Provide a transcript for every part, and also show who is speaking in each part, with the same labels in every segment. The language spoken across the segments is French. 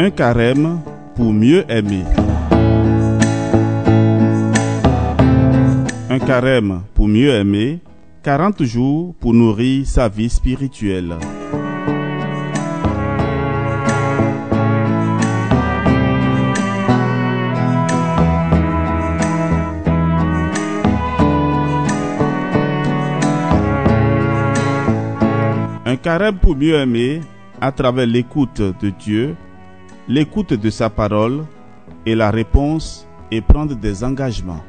Speaker 1: Un carême pour mieux aimer. Un carême pour mieux aimer, 40 jours pour nourrir sa vie spirituelle. Un carême pour mieux aimer à travers l'écoute de Dieu, l'écoute de sa parole et la réponse et prendre des engagements.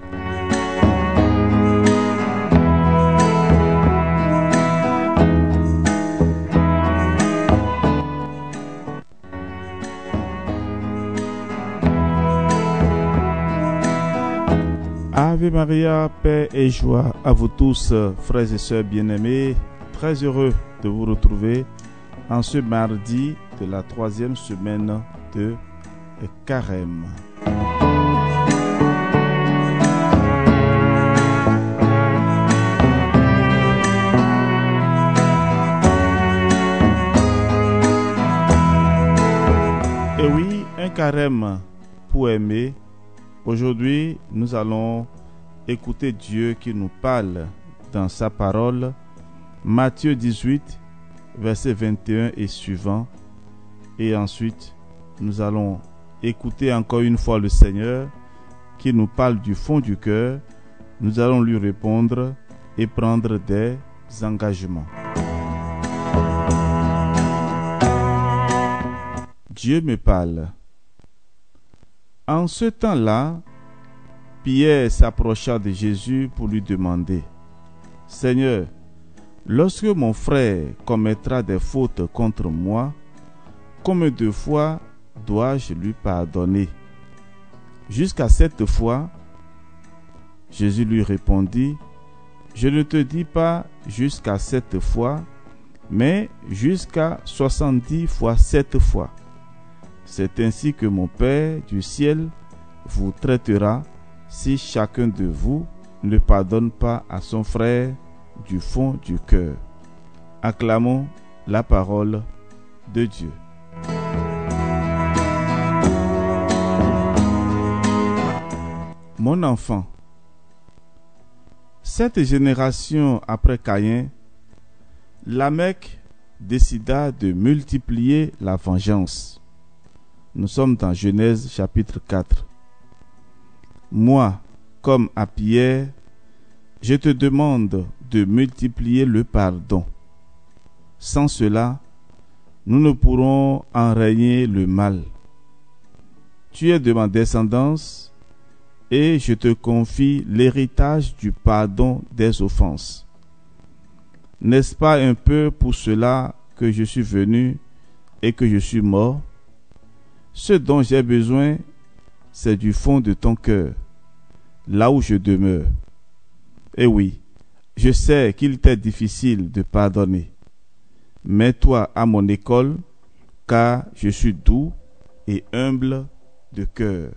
Speaker 1: Ave Maria, paix et joie à vous tous, frères et sœurs bien-aimés. Très heureux de vous retrouver en ce mardi de la 3e semaine de Carême. Et oui, un carême pour aimer. Aujourd'hui, nous allons écouter Dieu qui nous parle dans sa parole. Matthieu 18, verset 21 et suivant. Et ensuite, nous allons écouter encore une fois le Seigneur qui nous parle du fond du cœur. Nous allons lui répondre et prendre des engagements. Dieu me parle. En ce temps-là, Pierre s'approcha de Jésus pour lui demander: Seigneur, lorsque mon frère commettra des fautes contre moi, combien de fois dois-je lui pardonner? Jusqu'à 7 fois? Jésus lui répondit: Je ne te dis pas jusqu'à 7 fois, mais jusqu'à 70 fois 7 fois. C'est ainsi que mon Père du ciel vous traitera si chacun de vous ne pardonne pas à son frère du fond du cœur. Acclamons la parole de Dieu. Mon enfant, cette génération après Caïn, Lamech décida de multiplier la vengeance. Nous sommes dans Genèse chapitre 4. Moi, comme à Pierre, je te demande de multiplier le pardon. Sans cela, nous ne pourrons enrayer le mal. Tu es de ma descendance et je te confie l'héritage du pardon des offenses. N'est-ce pas un peu pour cela que je suis venu et que je suis mort? Ce dont j'ai besoin, c'est du fond de ton cœur, là où je demeure. Et oui, je sais qu'il t'est difficile de pardonner. Mets-toi à mon école, car je suis doux et humble de cœur.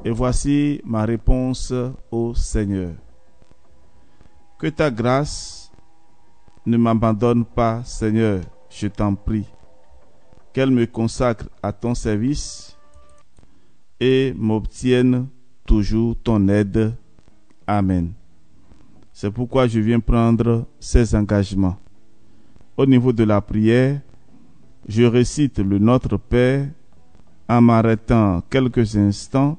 Speaker 1: Et voici ma réponse au Seigneur. Que ta grâce ne m'abandonne pas, Seigneur, je t'en prie. Qu'elle me consacre à ton service et m'obtienne toujours ton aide. Amen. C'est pourquoi je viens prendre ces engagements. Au niveau de la prière, je récite le Notre Père en m'arrêtant quelques instants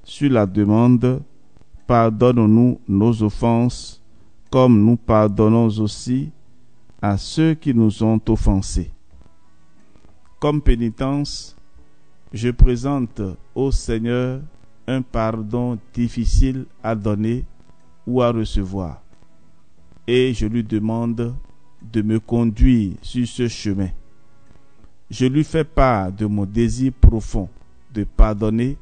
Speaker 1: sur la demande « Pardonne-nous nos offenses, comme nous pardonnons aussi à ceux qui nous ont offensés. » Comme pénitence, je présente au Seigneur un pardon difficile à donner ou à recevoir, et je lui demande de me conduire sur ce chemin. Je lui fais part de mon désir profond de pardonner,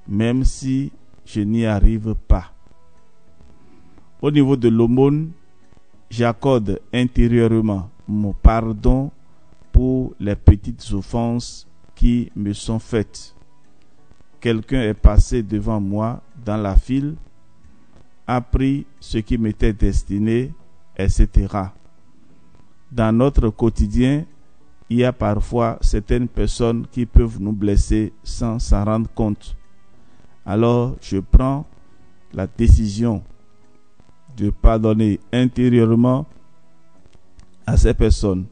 Speaker 1: même si je n'y arrive pas. Au niveau de l'aumône, j'accorde intérieurement mon pardon pour les petites offenses qui me sont faites. Quelqu'un est passé devant moi dans la file, a pris ce qui m'était destiné etc. Dans notre quotidien, il y a parfois certaines personnes qui peuvent nous blesser sans s'en rendre compte. Alors, je prends la décision de pardonner intérieurement à ces personnes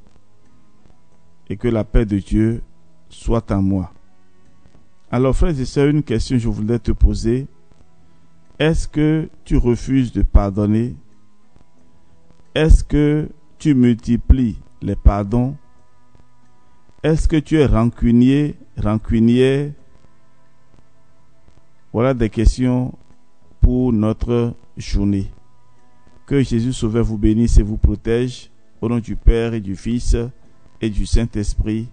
Speaker 1: et que la paix de Dieu soit en moi. Alors, frères et sœurs, une question que je voulais te poser. Est-ce que tu refuses de pardonner? Est-ce que tu multiplies les pardons? Est-ce que tu es rancunier, rancunière? Voilà des questions pour notre journée. Que Jésus Sauveur vous bénisse et vous protège. Au nom du Père et du Fils et du Saint-Esprit.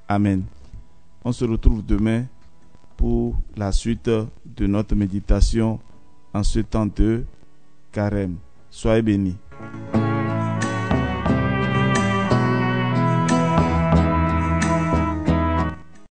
Speaker 1: Amen. On se retrouve demain pour la suite de notre méditation en ce temps de carême. Soyez bénis.